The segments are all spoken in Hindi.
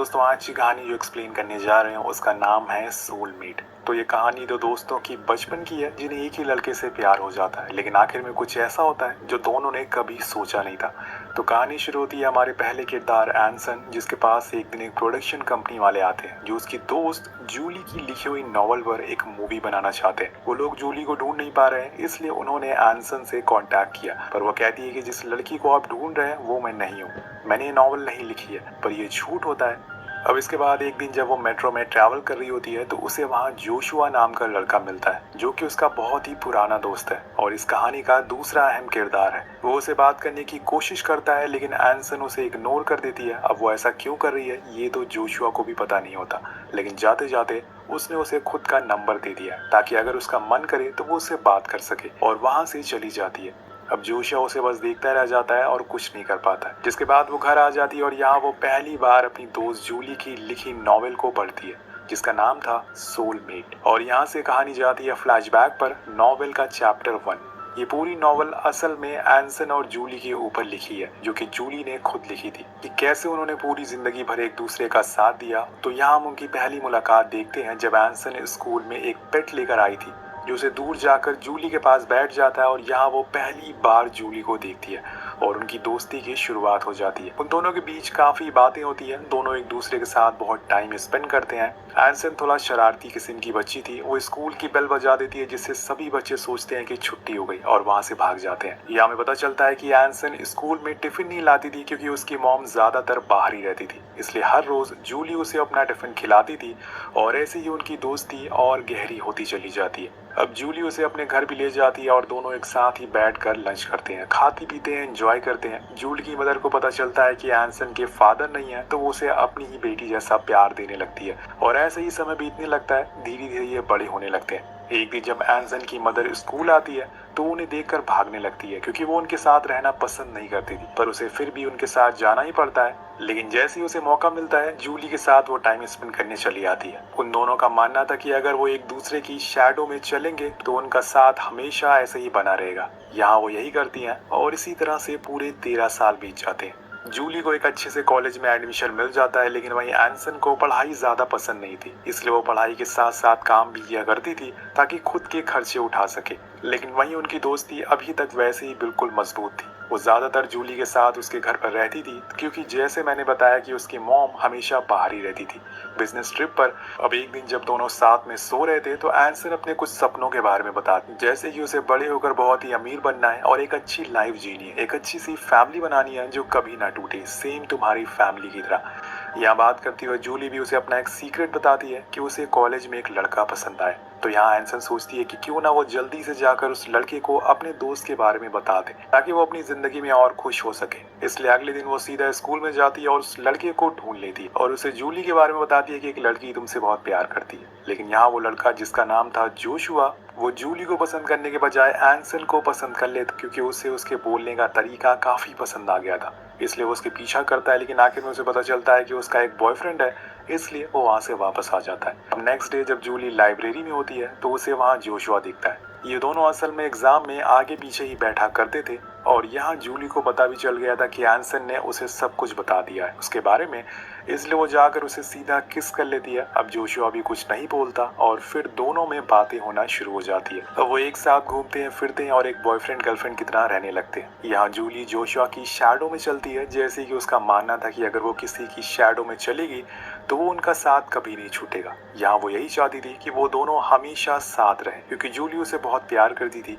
दोस्तों, आज की कहानी जो एक्सप्लेन करने जा रहे हैं उसका नाम है सोलमेट। तो ये कहानी दो दोस्तों की बचपन की है जिन्हें एक ही लड़के से प्यार हो जाता है, लेकिन आखिर में कुछ ऐसा होता है जो दोनों ने कभी सोचा नहीं था। तो कहानी शुरू होती है हमारे पहले किरदार एंसन, जिसके पास एक दिन एक प्रोडक्शन कंपनी वाले आते हैं जो उसकी दोस्त जूली की लिखी हुई नॉवल पर एक मूवी बनाना चाहते हैं। वो लोग जूली को ढूंढ नहीं पा रहे हैं, इसलिए उन्होंने एंसन से कांटेक्ट किया, पर वो कहती है कि जिस लड़की को आप ढूंढ रहे हैं वो मैं नहीं हूँ, मैंने ये नॉवल नहीं लिखी है। पर ये झूठ होता है। अब इसके बाद एक दिन जब वो मेट्रो में ट्रैवल कर रही होती है तो उसे वहाँ जोशुआ नाम का लड़का मिलता है जो कि उसका बहुत ही पुराना दोस्त है और इस कहानी का दूसरा अहम किरदार है। वो उसे बात करने की कोशिश करता है, लेकिन एंसन उसे इग्नोर कर देती है। अब वो ऐसा क्यों कर रही है ये तो जोशुआ को भी पता नहीं होता, लेकिन जाते जाते उसने उसे खुद का नंबर दे दिया ताकि अगर उसका मन करे तो वो उससे बात कर सके, और वहाँ से चली जाती है। अब जोशुआ उसे बस देखता रह जाता है और कुछ नहीं कर पाता है। जिसके बाद वो घर आ जाती है और यहाँ वो पहली बार अपनी दोस्त जूली की लिखी नॉवेल को पढ़ती है जिसका नाम था सोलमेट। और यहाँ से कहानी जाती है फ्लैशबैक पर नॉवेल का चैप्टर 1। ये पूरी नॉवेल असल में एंसन और जूली के ऊपर लिखी है, जो कि जूली ने खुद लिखी थी, कि कैसे उन्होंने पूरी जिंदगी भर एक दूसरे का साथ दिया। तो यहाँ हम उनकी पहली मुलाकात देखते हैं जब एंसन स्कूल में एक पेट लेकर आई थी जो उसे दूर जाकर जूली के पास बैठ जाता है, और यहाँ वो पहली बार जूली को देखती है और उनकी दोस्ती की शुरुआत हो जाती है। उन दोनों के बीच काफी बातें होती हैं, दोनों एक दूसरे के साथ बहुत टाइम स्पेंड करते हैं। एंसन थोड़ा शरारती किस्म की बच्ची थी, वो स्कूल की बेल बजा देती है जिससे सभी बच्चे सोचते हैं कि छुट्टी हो गई और वहाँ से भाग जाते हैं। यहाँ हमें पता चलता है कि एंसन स्कूल में टिफिन नहीं लाती थी क्योंकि उसकी मॉम ज्यादातर बाहर ही रहती थी, इसलिए हर रोज जूली उसे अपना टिफिन खिलाती थी और ऐसे ही उनकी दोस्ती और गहरी होती चली जाती है। अब जूली उसे अपने घर भी ले जाती है और दोनों एक साथ ही बैठकर लंच करते हैं, खाते पीते हैं, एंजॉय करते हैं। जूली की मदर को पता चलता है कि एंसन के फादर नहीं है, तो वो उसे अपनी ही बेटी जैसा प्यार देने लगती है और ऐसे ही समय बीतने लगता है। धीरे धीरे ये बड़े होने लगते हैं। एक दिन जब एंसन की मदर स्कूल आती है तो उन्हें देखकर भागने लगती है क्योंकि वो उनके साथ रहना पसंद नहीं करती थी, पर उसे फिर भी उनके साथ जाना ही पड़ता है। लेकिन जैसे ही उसे मौका मिलता है जूली के साथ वो टाइम स्पेंड करने चली आती है। उन दोनों का मानना था कि अगर वो एक दूसरे की शैडो में चलेंगे तो उनका साथ हमेशा ऐसे ही बना रहेगा। यहाँ वो यही करती हैं और इसी तरह से पूरे 13 साल बीत जाते हैं। जूली को एक अच्छे से कॉलेज में एडमिशन मिल जाता है, लेकिन वहीं एंसन को पढ़ाई ज्यादा पसंद नहीं थी, इसलिए वो पढ़ाई के साथ साथ काम भी किया करती थी ताकि खुद के खर्चे उठा सके। लेकिन वहीं उनकी दोस्ती अभी तक वैसे ही बिल्कुल मजबूत थी। वो ज्यादातर जूली के साथ उसके घर पर रहती थी क्योंकि जैसे मैंने बताया कि उसकी मॉम हमेशा बाहर ही रहती थी बिजनेस ट्रिप पर। अब एक दिन जब दोनों साथ में सो रहे थे तो एंसन अपने कुछ सपनों के बारे में बताती, जैसे कि उसे बड़े होकर बहुत ही अमीर बनना है और एक अच्छी लाइफ जीनी है, एक अच्छी सी फैमिली बनानी है जो कभी ना टूटे, सेम तुम्हारी फैमिली की तरह। यहाँ बात करती हुए जूली भी उसे अपना एक सीक्रेट बताती है कि उसे कॉलेज में एक लड़का पसंद आए। तो यहाँ एंसन सोचती है कि क्यों ना वो जल्दी से जाकर उस लड़के को अपने दोस्त के बारे में बता दे ताकि वो अपनी जिंदगी में और खुश हो सके। इसलिए अगले दिन वो सीधा स्कूल में जाती है और उस लड़के को ढूंढ लेती है और उसे जूली के बारे में बताती है कि एक लड़की तुमसे बहुत प्यार करती है। लेकिन यहाँ वो लड़का जिसका नाम था जोशुआ, वो जूली को पसंद करने के बजाय एंसन को पसंद कर लेता क्योंकि उसे उसके बोलने का तरीका काफी पसंद आ गया था, इसलिए वो उसके पीछा करता है। लेकिन आखिर में उसे पता चलता है कि उसका एक बॉयफ्रेंड है, इसलिए वो वहाँ से वापस आ जाता है। अब नेक्स्ट डे जब जूली लाइब्रेरी में होती है तो उसे वहाँ जोशुआ दिखता है। ये दोनों असल में एग्जाम में आगे पीछे ही बैठा करते थे और यहाँ जूली को पता भी चल गया था कि एंसन ने उसे सब कुछ बता दिया है उसके बारे में, इसलिए वो जाकर उसे सीधा किस कर लेती है। अब जोशुआ भी कुछ नहीं बोलता और फिर दोनों में बातें होना शुरू हो जाती है। अब वो एक साथ घूमते हैं, फिरते हैं और एक बॉयफ्रेंड गर्लफ्रेंड की तरह रहने लगते हैं। यहाँ जूली जोशुआ की शैडो में चलती है, जैसे कि उसका मानना था कि अगर वो किसी की शैडो में चलेगी तो वो उनका साथ कभी नहीं छूटेगा। यहाँ वो यही चाहती थी कि वो दोनों हमेशा साथ रहे क्योंकि जूली उसे बहुत प्यार करती थी।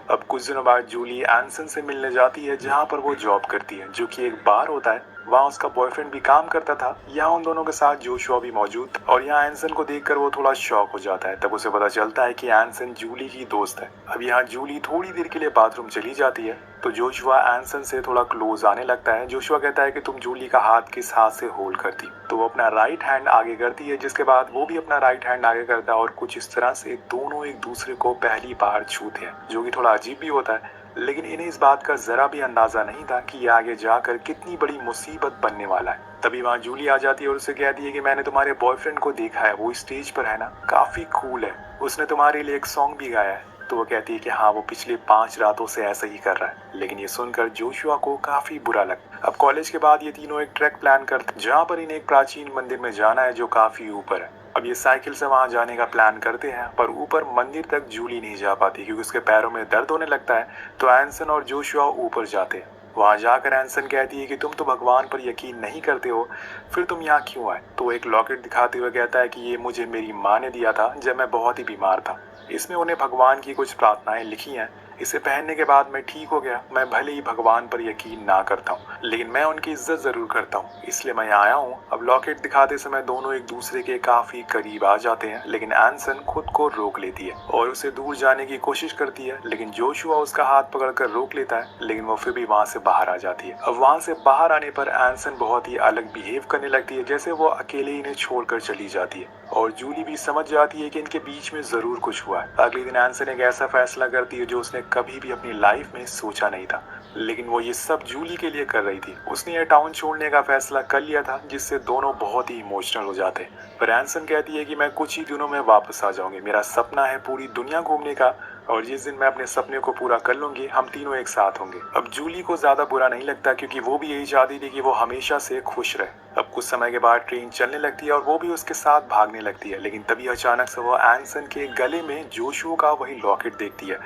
अब कुछ दिनों बाद जूली एंसन से मिलने जाती है जहाँ पर वो जॉब करती है, जो कि एक बार होता है। वहाँ उसका बॉयफ्रेंड भी काम करता था। यहाँ उन दोनों के साथ जोशुआ भी मौजूद था और यहाँ एंसन को देखकर वो थोड़ा शॉक हो जाता है। तब उसे पता चलता है कि एंसन जूली की दोस्त है। अब यहाँ जूली थोड़ी देर के लिए बाथरूम चली जाती है तो जोशुआ एंसन से थोड़ा क्लोज आने लगता है। जोशुआ कहता है कि तुम जूली का हाथ किस हाथ से होल्ड करती, तो वो अपना राइट हैंड आगे करती है, जिसके बाद वो भी अपना राइट हैंड आगे करता है और कुछ इस तरह से दोनों एक दूसरे को पहली बार छूते हैं, जो कि थोड़ा अजीब भी होता है। लेकिन इन्हें इस बात का जरा भी अंदाजा नहीं था कि ये आगे जाकर कितनी बड़ी मुसीबत बनने वाला है। तभी वहाँ जूली आ जाती है और उसे कहती है कि मैंने तुम्हारे बॉयफ्रेंड को देखा है, वो स्टेज पर है ना, काफी कूल है, उसने तुम्हारे लिए एक सॉन्ग भी गाया है। तो वो कहती है कि हाँ वो पिछले 5 रातों से ऐसा ही कर रहा है। लेकिन ये सुनकर जोशुआ को काफी बुरा लगा। अब कॉलेज के बाद ये तीनों एक ट्रैक प्लान करते जहाँ पर इन्हें एक प्राचीन मंदिर में जाना है जो काफी ऊपर है। अब ये साइकिल से वहां जाने का प्लान करते हैं, पर ऊपर मंदिर तक जूली नहीं जा पाती क्योंकि उसके पैरों में दर्द होने लगता है। तो एंसन और जोशुआ ऊपर जाते हैं। वहां जाकर एंसन कहती है कि तुम तो भगवान पर यकीन नहीं करते हो, फिर तुम यहाँ क्यों आए? तो एक लॉकेट दिखाते हुए कहता है कि ये मुझे मेरी माँ ने दिया था जब मैं बहुत ही बीमार था। इसमें उन्हें भगवान की कुछ प्रार्थनाएं लिखी हैं। इसे पहनने के बाद मैं ठीक हो गया। मैं भले ही भगवान पर यकीन ना करता हूँ, लेकिन मैं उनकी इज्जत जरूर करता हूँ, इसलिए मैं यहाँ आया हूँ। अब लॉकेट दिखाते समय दोनों एक दूसरे के काफी करीब आ जाते हैं, लेकिन एंसन खुद को रोक लेती है और उसे दूर जाने की कोशिश करती है। लेकिन जोशुआ उसका हाथ पकड़कर रोक लेता है, लेकिन वो फिर भी वहाँ से बाहर आ जाती है। अब वहाँ से बाहर आने पर एंसन बहुत ही अलग बिहेव करने लगती है, जैसे वो अकेले इन्हें छोड़कर चली जाती है। और जूली भी समझ जाती है कि इनके बीच में जरूर कुछ हुआ है। अगले दिन एंसन एक ऐसा फैसला करती है जो उसने कभी भी अपनी लाइफ में सोचा नहीं था, लेकिन वो ये सब जूली के लिए कर रही थी। उसने ये टाउन छोड़ने का फैसला कर लिया था, जिससे दोनों बहुत ही इमोशनल हो जाते हैं। पर एंसन कहती है कि मैं कुछ ही दिनों में वापस आ जाऊंगी। मेरा सपना है पूरी दुनिया घूमने का, और जिस दिन मैं अपने सपने को पूरा कर लूंगी हम तीनों एक साथ होंगे। अब जूली को ज्यादा बुरा नहीं लगता क्योंकि वो भी यही चाहती थी कि वो हमेशा से खुश रहे। अब कुछ समय के बाद ट्रेन चलने लगती है और वो भी उसके साथ भागने लगती है, लेकिन तभी अचानक से वो एंसन के गले में जोशुआ का वही लॉकेट देखती है,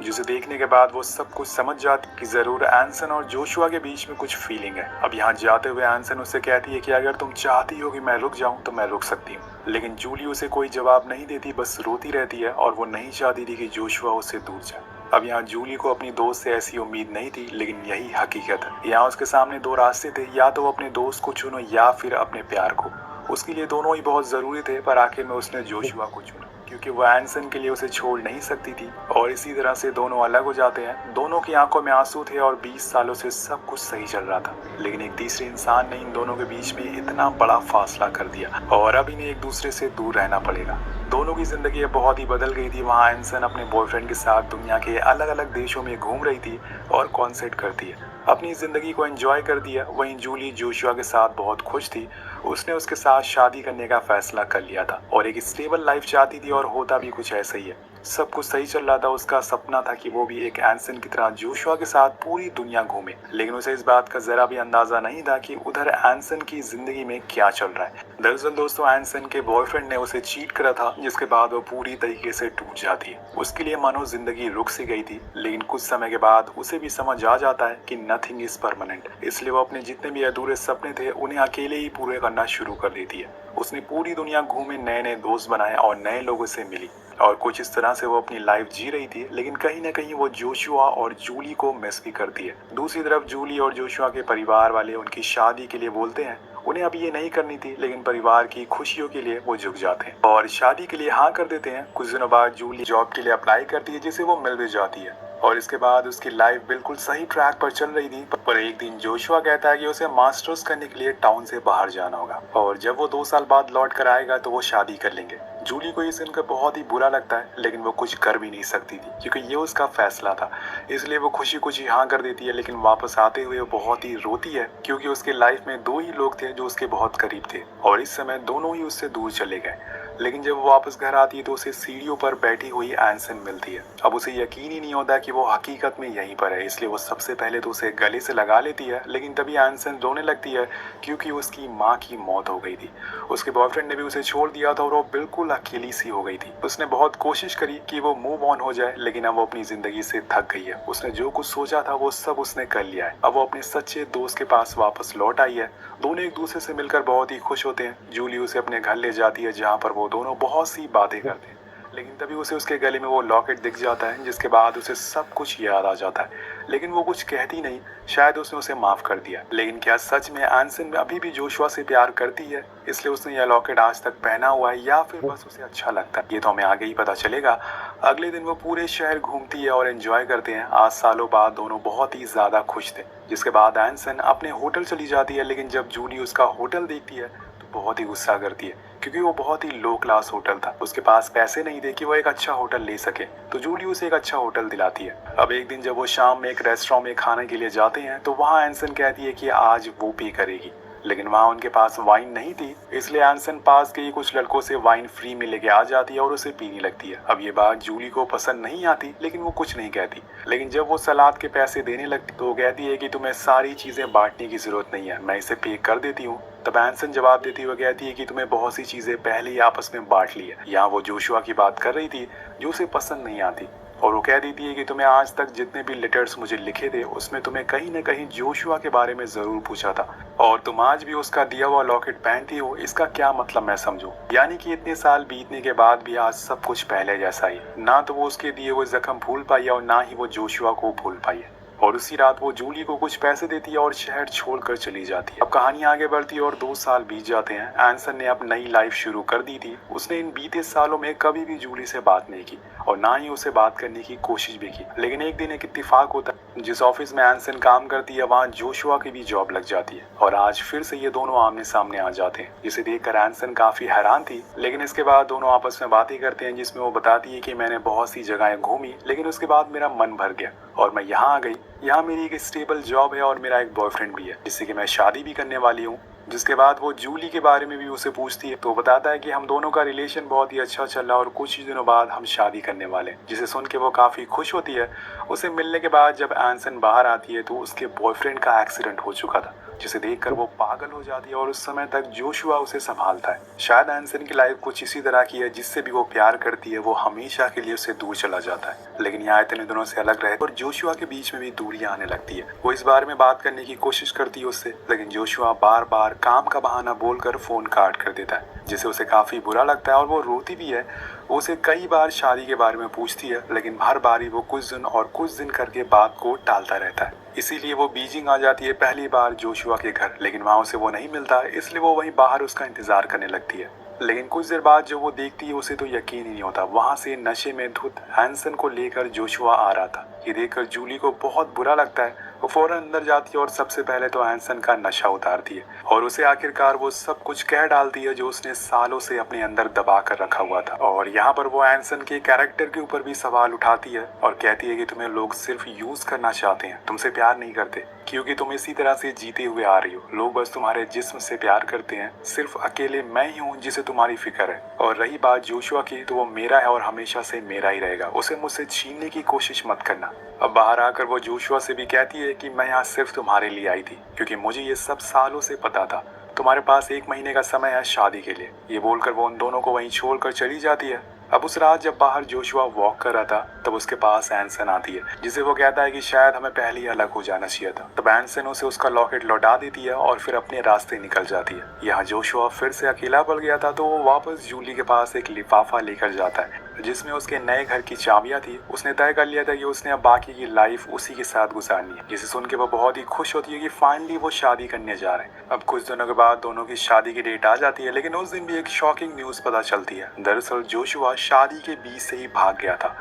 जिसे देखने के बाद वो सब कुछ समझ जाती कि जरूर एंसन और जोशुआ के बीच में कुछ फीलिंग है। अब यहाँ जाते हुए एंसन उससे कहती है कि अगर तुम चाहती हो कि मैं रुक जाऊं तो मैं रुक सकती हूँ, लेकिन जूली उसे कोई जवाब नहीं देती, बस रोती रहती है और वो नहीं चाहती थी कि जोशुआ उससे दूर जाए। अब यहाँ जूली को अपनी दोस्त से ऐसी उम्मीद नहीं थी, लेकिन यही हकीकत है। यहाँ उसके सामने दो रास्ते थे, या तो वो अपने दोस्त को चुनो या फिर अपने प्यार को। उसके लिए दोनों ही बहुत जरूरी थे, पर आखिर में उसने जोशुआ को चुना क्योंकि वो एंसन के लिए उसे छोड़ नहीं सकती थी। और इसी तरह से दोनों अलग हो जाते हैं। दोनों की आंखों में आंसू थे और 20 सालों से सब कुछ सही चल रहा था, लेकिन एक तीसरे इंसान ने इन दोनों के बीच में इतना बड़ा फासला कर दिया और अब इन्हें एक दूसरे से दूर रहना पड़ेगा। दोनों की जिंदगी बहुत ही बदल गई थी। वहाँ एंसन अपने बॉयफ्रेंड के साथ दुनिया के अलग अलग देशों में घूम रही थी और कॉन्सर्ट करती है, अपनी जिंदगी को एंजॉय कर दिया। वहीं जूली जोशुआ के साथ बहुत खुश थी। उसने उसके साथ शादी करने का फैसला कर लिया था और एक स्टेबल लाइफ चाहती थी, और होता भी कुछ ऐसा ही है। सब कुछ सही चल रहा था। उसका सपना था कि वो भी एक एंसन की तरह जोशुआ के साथ पूरी दुनिया घूमे, लेकिन उसे इस बात का जरा भी अंदाजा नहीं था कि उधर एंसन की जिंदगी में क्या चल रहा है। दरअसल दोस्तों, एंसन के बॉयफ्रेंड ने उसे चीट करा था, जिसके बाद वो पूरी तरीके से टूट जाती है। उसके लिए मानो जिंदगी रुक सी गई थी, लेकिन कुछ समय के बाद उसे भी समझ आ जाता है कि नथिंग इज परमानेंट। इसलिए वो अपने जितने भी अधूरे सपने थे उन्हें अकेले ही पूरे करना शुरू कर देती है। उसने पूरी दुनिया घूमे, नए नए दोस्त बनाए और नए लोगों से मिली, और कुछ इस तरह से वो अपनी लाइफ जी रही थी। लेकिन कहीं ना कहीं वो जोशुआ और जूली को मिस भी करती है। दूसरी तरफ जूली और जोशुआ के परिवार वाले उनकी शादी के लिए बोलते हैं। उन्हें अब ये नहीं करनी थी, लेकिन परिवार की खुशियों के लिए वो झुक जाते हैं और शादी के लिए हाँ कर देते हैं। कुछ दिनों बाद जूली जॉब के लिए अप्लाई करती है, जिसे वो मिल भी जाती है, और इसके बाद उसकी लाइफ बिल्कुल सही ट्रैक पर चल रही थी। पर एक दिन जोशुआ कहता है कि उसे मास्टर्स करने के लिए टाउन से बाहर जाना होगा, और जब वो 2 साल बाद लौट कर आएगा तो वो शादी कर लेंगे। जूली को ये सुनकर बहुत ही बुरा लगता है, लेकिन वो कुछ कर भी नहीं सकती थी क्योंकि ये उसका फैसला था। इसलिए वो खुशी खुशी हाँ कर देती है, लेकिन वापस आते हुए वो बहुत ही रोती है क्योंकि उसके लाइफ में 2 ही लोग थे जो उसके बहुत करीब थे, और इस समय दोनों ही उससे दूर चले गए। लेकिन जब वो वापस घर आती है तो उसे सीढ़ियों पर बैठी हुई एंसन मिलती है। अब उसे यकीन ही नहीं होता कि वो हकीकत में यहीं पर है, इसलिए वो सबसे पहले तो उसे गले से लगा लेती है। लेकिन तभी एंसन रोने लगती है क्योंकि उसकी माँ की मौत हो गई थी। उसके बॉयफ्रेंड ने भी उसे छोड़ दिया था और वो बिल्कुल अकेली सी हो गई थी। उसने बहुत कोशिश करी कि वो मूव ऑन हो जाए, लेकिन अब वो अपनी जिंदगी से थक गई है। उसने जो कुछ सोचा था वो सब उसने कर लिया है। अब वो अपने सच्चे दोस्त के पास वापस लौट आई है। दोनों एक दूसरे से मिलकर बहुत ही खुश होते हैं। जूली उसे अपने घर ले जाती है, जहाँ पर वो दोनों बहुत सी बातें करते हैं। लेकिन तभी उसे उसके गले में वो लॉकेट दिख जाता है, जिसके बाद उसे सब कुछ याद आ जाता है। लेकिन वो कुछ कहती नहीं, शायद उसने उसे माफ कर दिया। लेकिन क्या सच में एंसन अभी भी जोशुआ से प्यार करती है, इसलिए उसने यह लॉकेट आज तक पहना हुआ है, या फिर बस उसे अच्छा लगता है? ये तो हमें आगे ही पता चलेगा। अगले दिन वो पूरे शहर घूमती है और एंजॉय करते हैं। आज सालों बाद दोनों बहुत ही ज्यादा खुश थे। जिसके बाद एंसन अपने होटल चली जाती है, लेकिन जब जूली उसका होटल देखती है तो बहुत ही गुस्सा करती है क्योंकि वो बहुत ही लो क्लास होटल था। उसके पास पैसे नहीं थे कि वो एक अच्छा होटल ले सके, तो जूली उसे एक अच्छा होटल दिलाती है। अब एक दिन जब वो शाम में एक रेस्टोरेंट में खाने के लिए जाते हैं तो वहाँ एंसन कहती है कि आज वो पे करेगी, लेकिन वहाँ उनके पास वाइन नहीं थी, इसलिए एंसन पास के ही कुछ लड़कों से वाइन फ्री में लेके आ जाती है और उसे पीने लगती है। अब ये बात जूली को पसंद नहीं आती, लेकिन वो कुछ नहीं कहती। लेकिन जब वो सलाद के पैसे देने लगती तो वो कहती है कि तुम्हें सारी चीजें बांटने की जरूरत नहीं है, मैं इसे पे कर देती हूँ। तब एंसन जवाब देती हुए कहती है कि तुम्हें बहुत सी चीजें पहले ही आपस में बांट ली है। यहाँ वो जोशुआ की बात कर रही थी जो उसे पसंद नहीं आती, और वो कह देती है कि तुम्हें आज तक जितने भी लेटर्स मुझे लिखे थे उसमें तुम्हें कहीं न कहीं जोशुआ के बारे में जरूर पूछा था, और तुम आज भी उसका दिया हुआ लॉकेट पहनती हो, इसका क्या मतलब मैं समझूं। यानी कि इतने साल बीतने के बाद भी आज सब कुछ पहले जैसा ही, ना तो वो उसके दिए हुए जख्म भूल पाई है और ना ही वो जोशुआ को भूल पाई है। और उसी रात वो जूली को कुछ पैसे देती है और शहर छोड़कर चली जाती है। अब कहानी आगे बढ़ती है और 2 साल बीत जाते हैं। एंसन ने अब नई लाइफ शुरू कर दी थी। उसने इन बीते सालों में कभी भी जूली से बात नहीं की और ना ही उसे बात करने की कोशिश भी की। लेकिन एक दिन एक इत्तेफाक होता है, जिस ऑफिस में एंसन काम करती है वहाँ जोशुआ की भी जॉब लग जाती है और आज फिर से ये दोनों आमने सामने आ जाते हैं, जिसे देखकर एंसन काफी हैरान थी। लेकिन इसके बाद दोनों आपस में बातें करते हैं, जिसमें वो बताती है कि मैंने बहुत सी जगहें घूमी, लेकिन उसके बाद मेरा मन भर गया और मैं यहाँ आ गई। यहाँ मेरी एक स्टेबल जॉब है और मेरा एक बॉयफ्रेंड भी है, जिससे कि मैं शादी भी करने वाली हूँ। जिसके बाद वो जूली के बारे में भी उसे पूछती है, तो बताता है कि हम दोनों का रिलेशन बहुत ही अच्छा चल रहा है और कुछ ही दिनों बाद हम शादी करने वाले हैं, जिसे सुन के वो काफी खुश होती है। उसे मिलने के बाद जब एंसन बाहर आती है तो उसके बॉयफ्रेंड का एक्सीडेंट हो चुका था, जिसे देखकर वो पागल हो जाती है और उस समय तक जोशुआ उसे संभालता है। शायद एंसन की लाइफ कुछ इसी तरह की है, जिससे भी वो प्यार करती है वो हमेशा के लिए उससे दूर चला जाता है। लेकिन यहाँ इतने दिनों से अलग रहे और जोशुआ के बीच में भी दूरियां आने लगती है। वो इस बारे में बात करने की कोशिश करती है उससे, लेकिन जोशुआ बार बार काम का बहाना बोलकर फोन काट कर देता है, जिसे उसे काफी बुरा लगता है और वो रोती भी है। वो उसे कई बार शादी के बारे में पूछती है, लेकिन हर बारी वो कुछ दिन करके बात को टालता रहता है। इसीलिए वो बीजिंग आ जाती है पहली बार जोशुआ के घर, लेकिन वहाँ उसे वो नहीं मिलता, इसलिए वो वहीं बाहर उसका इंतजार करने लगती है। लेकिन कुछ देर बाद जो वो देखती है उसे तो यकीन ही नहीं होता, वहाँ से नशे में धुत हैंसन को लेकर जोशुआ आ रहा था। ये देखकर जूली को बहुत बुरा लगता है। वो फौरन अंदर जाती है और सबसे पहले तो हैंसन का नशा उतारती है और उसे आखिरकार वो सब कुछ कह डालती है जो उसने सालों से अपने अंदर दबा कर रखा हुआ था। और यहाँ पर वो हैंसन के कैरेक्टर के ऊपर भी सवाल उठाती है और कहती है कि तुम्हें लोग सिर्फ यूज करना चाहते हैं, तुमसे प्यार नहीं करते, क्योंकि तुम इसी तरह से जीते हुए आ रही हो। लोग बस तुम्हारे जिस्म से प्यार करते हैं, सिर्फ अकेले मैं ही हूँ जिसे तुम्हारी फिक्र है। और रही बात जोशुआ की, तो वो मेरा है और हमेशा से मेरा ही रहेगा, उसे मुझसे छीनने की कोशिश मत करना। अब बाहर आकर वो जोशुआ से भी कहती है कि मैं यहाँ सिर्फ तुम्हारे लिए आई थी, क्योंकि मुझे ये सब सालों से पता था। तुम्हारे पास 1 महीने का समय है शादी के लिए। ये बोलकर वो उन दोनों को वहीं छोड़कर चली जाती है। अब उस रात जब बाहर जोशुआ वॉक कर रहा था तब उसके पास एंसन आती है, जिसे वो कहता है कि शायद हमें पहले ही अलग हो जाना चाहिए था। तब एंसन उसे उसका लॉकेट लौटा देती है और फिर अपने रास्ते निकल जाती है। यहाँ जोशुआ फिर से अकेला पड़ गया था, तो वो वापस जूली के पास एक लिफाफा लेकर जाता है जिसमें उसके नए घर की चाबियां थी। उसने तय कर लिया था कि उसने अब बाकी की लाइफ उसी के साथ गुजारनी है, जिसे सुन के वो बहुत ही खुश होती है कि फाइनली वो शादी करने जा रहे हैं। अब कुछ दिनों के बाद दोनों की शादी की डेट आ जाती है, लेकिन उस दिन भी एक शॉकिंग न्यूज पता चलती है। दरअसल जोशुआ शादी के बीच से ही भाग गया था।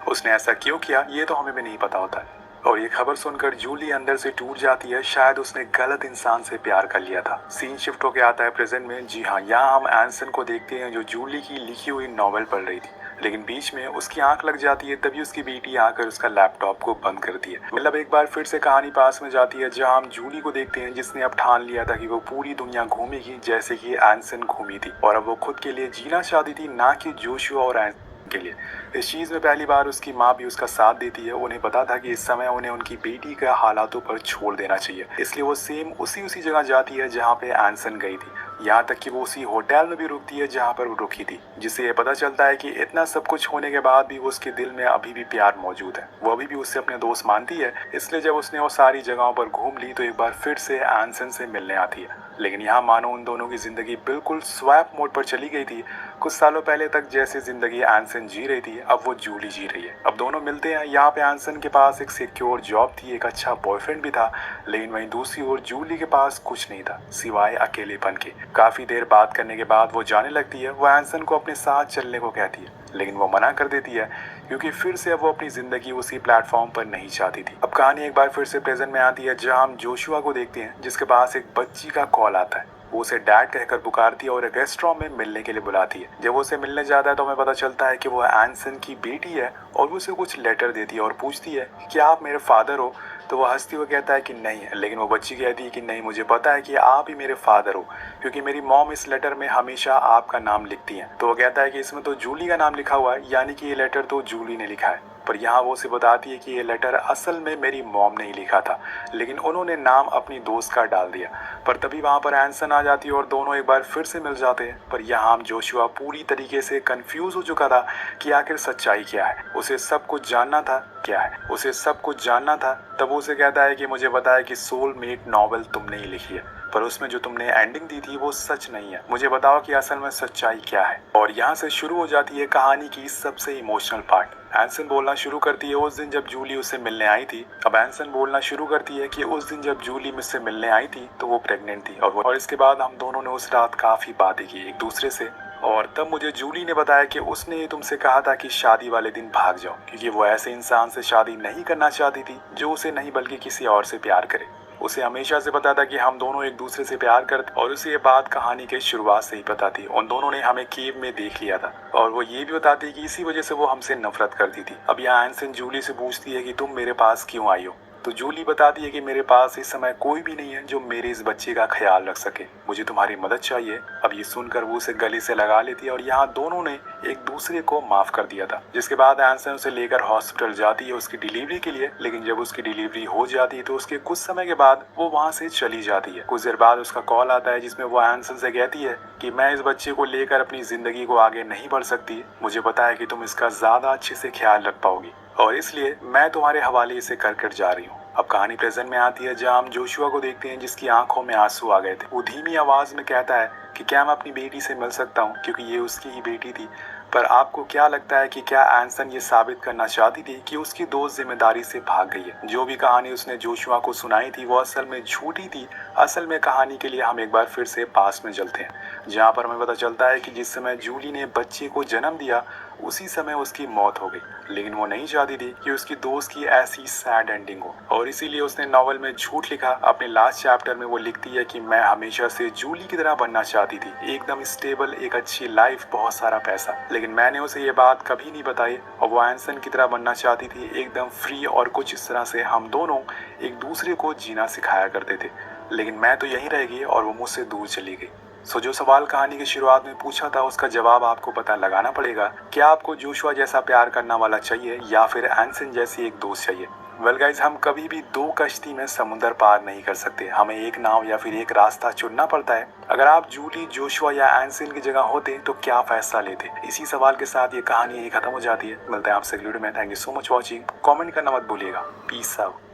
उसने ऐसा क्यों किया ये तो हमें भी नहीं पता होता है। और ये खबर सुनकर जूली अंदर से टूट जाती है। शायद उसने गलत इंसान से प्यार कर लिया था। सीन शिफ्ट होके आता है प्रेजेंट में। जी हाँ, यहाँ हम एंसन को देखते हैं जो जूली की लिखी हुई नॉवेल पढ़ रही थी, लेकिन बीच में उसकी आंख लग जाती है। तभी उसकी बेटी आकर उसका लैपटॉप को बंद करती है। मतलब एक बार फिर से कहानी पास में जाती है, जहाँ हम जूली को देखते हैं जिसने अब ठान लिया था कि वो पूरी दुनिया घूमेगी जैसे कि एंसन घूमी थी, और अब वो खुद के लिए जीना चाहती थी, ना कि जोशुआ और एंसन के लिए। इस चीज में पहली बार उसकी माँ भी उसका साथ देती है। उन्हें पता था कि इस समय उन्हें उनकी बेटी के हालातों पर छोड़ देना चाहिए, इसलिए वो सेम उसी जगह जाती है जहाँ पे एंसन गई थी। यहाँ तक कि वो उसी होटल में भी रुकती है जहाँ पर वो रुकी थी, जिससे ये पता चलता है कि इतना सब कुछ होने के बाद भी उसके दिल में अभी भी प्यार मौजूद है। वो अभी भी उससे अपने दोस्त मानती है। इसलिए जब उसने वो सारी जगहों पर घूम ली तो एक बार फिर से एंसन से मिलने आती है। लेकिन यहाँ मानो उन दोनों की जिंदगी बिल्कुल स्वैप मोड पर चली गई थी। कुछ सालों पहले तक जैसे जिंदगी एंसन जी रही थी, अब वो जूली जी रही है। अब दोनों मिलते हैं। यहाँ पे एंसन के पास एक सिक्योर जॉब थी, एक अच्छा बॉयफ्रेंड भी था, लेकिन वहीं दूसरी ओर जूली के पास कुछ नहीं था सिवाय अकेलेपन के। काफी देर बात करने के बाद वो जाने लगती है। वो एंसन को अपने साथ चलने को कहती है, लेकिन वो मना कर देती है, क्योंकि फिर से अब वो अपनी जिंदगी उसी प्लेटफॉर्म पर नहीं चाहती थी। अब कहानी एक बार फिर से प्रेजेंट में आती है, जहाँ हम जोशुआ को देखते हैं जिसके पास एक बच्ची का कॉल आता है। वो उसे डैड कहकर पुकारती है और एक रेस्टोरेंट में मिलने के लिए बुलाती है। जब वो उसे मिलने जाता है तो हमें पता चलता है कि वो एंसन की बेटी है और वो उसे कुछ लेटर देती है और पूछती है कि क्या आप मेरे फादर हो। तो वो हंसती हुई कहता है कि नहीं, लेकिन वो बच्ची कहती है कि नहीं, मुझे पता है कि आप ही मेरे फादर हो, क्योंकि मेरी मॉम इस लेटर में हमेशा आपका नाम लिखती हैं। तो वो कहता है कि इसमें तो जूली का नाम लिखा हुआ है, यानी कि ये लेटर तो जूली ने लिखा है। पर यहाँ वो उसे बताती है कि ये लेटर असल में मेरी मॉम ने ही लिखा था, लेकिन उन्होंने नाम अपनी दोस्त का डाल दिया। पर तभी वहाँ पर एंसन आ जाती है और दोनों एक बार फिर से मिल जाते हैं। पर यहाँ जोशुआ पूरी तरीके से कंफ्यूज हो चुका था कि आखिर सच्चाई क्या है। उसे सब कुछ जानना था, क्या है उसे सब कुछ जानना था। तब वो उसे कहता है कि मुझे पता है कि सोलमेट नॉवल तुमने ही लिखी है, पर उसमें जो तुमने एंडिंग दी थी वो सच नहीं है। मुझे बताओ कि असल में सच्चाई क्या है। और यहाँ से शुरू हो जाती है कहानी की सबसे इमोशनल पार्ट। एंसन बोलना शुरू करती है उस दिन जब जूली उससे मिलने आई थी। अब एंसन बोलना शुरू करती है कि उस दिन जब जूली मुझसे मिलने आई थी तो वो प्रेग्नेंट थी, और इसके बाद हम दोनों ने उस रात काफी बातें की एक दूसरे से। और तब मुझे जूली ने बताया कि उसने ये तुमसे कहा था कि शादी वाले दिन भाग जाओ, क्योंकि वो ऐसे इंसान से शादी नहीं करना चाहती थी जो उसे नहीं बल्कि किसी और से प्यार करे। उसे हमेशा से पता था कि हम दोनों एक दूसरे से प्यार करते, और उसे ये बात कहानी के शुरुआत से ही पता थी। उन दोनों ने हमें केव में देख लिया था, और वो ये भी बताती है कि इसी वजह से वो हमसे नफरत करती थी। अब यहाँ एंसन जूली से पूछती है कि तुम मेरे पास क्यों आई हो। तो जूली बताती है कि मेरे पास इस समय कोई भी नहीं है जो मेरे इस बच्चे का ख्याल रख सके, मुझे तुम्हारी मदद चाहिए। अब ये सुनकर वो उसे गले से लगा लेती है, और यहाँ दोनों ने एक दूसरे को माफ कर दिया था। जिसके बाद एंसन उसे लेकर हॉस्पिटल जाती है उसकी डिलीवरी के लिए, लेकिन जब उसकी डिलीवरी हो जाती है तो उसके कुछ समय के बाद वो वहाँ से चली जाती है। कुछ देर बाद उसका कॉल आता है जिसमें वो एंसन से कहती है कि मैं इस बच्चे को लेकर अपनी जिंदगी को आगे नहीं बढ़ सकती, मुझे पता है कि तुम इसका ज्यादा अच्छे से ख्याल रख पाओगी, और इसलिए मैं तुम्हारे हवाले इसे कर जा रही हूँ। अब कहानी प्रेजेंट में आती है जहाँ हम जोशुआ को देखते हैं जिसकी आंखों में आंसू आ गए थे। वो धीमी आवाज में कहता है कि क्या मैं अपनी बेटी से मिल सकता हूँ, क्योंकि ये उसकी ही बेटी थी। पर आपको क्या लगता है कि क्या एंसन ये साबित करना चाहती थी कि उसकी दोस्त जिम्मेदारी से भाग गई है। जो भी कहानी उसने जोशुआ को सुनाई थी वो असल में झूठी थी। असल में कहानी के लिए हम एक बार फिर से पास में चलते हैं, जहाँ पर हमें पता चलता है कि जिस समय जूली ने बच्चे को जन्म दिया उसी समय उसकी मौत हो गई, लेकिन वो नहीं चाहती थी कि उसकी दोस्त की ऐसी सैड एंडिंग हो, और इसीलिए उसने नॉवल में झूठ लिखा। अपने लास्ट चैप्टर में वो लिखती है कि मैं हमेशा से जूली की तरह बनना चाहती थी, एकदम स्टेबल, एक अच्छी लाइफ, बहुत सारा पैसा, लेकिन मैंने उसे ये बात कभी नहीं बताई, और वो एंसन की तरह बनना चाहती थी, एकदम फ्री, और कुछ इस तरह से हम दोनों एक दूसरे को जीना सिखाया करते थे। लेकिन मैं तो यहीं रह गई और वो मुझसे दूर चली गई। सो जो सवाल कहानी की शुरुआत में पूछा था उसका जवाब आपको पता लगाना पड़ेगा। क्या आपको जोशुआ जैसा प्यार करना वाला चाहिए या फिर एंसन जैसी एक दोस्त चाहिए। वेल गाइज, हम कभी भी दो कश्ती में समुद्र पार नहीं कर सकते, हमें एक नाव या फिर एक रास्ता चुनना पड़ता है। अगर आप जूली, जोशुआ या एंसन की जगह होते तो क्या फैसला लेते। इसी सवाल के साथ ये कहानी यही खत्म हो जाती है। मिलते हैं आपसे अगली वीडियो में। Thank you so much watching. Comment करना मत भूलिएगा। Peace out.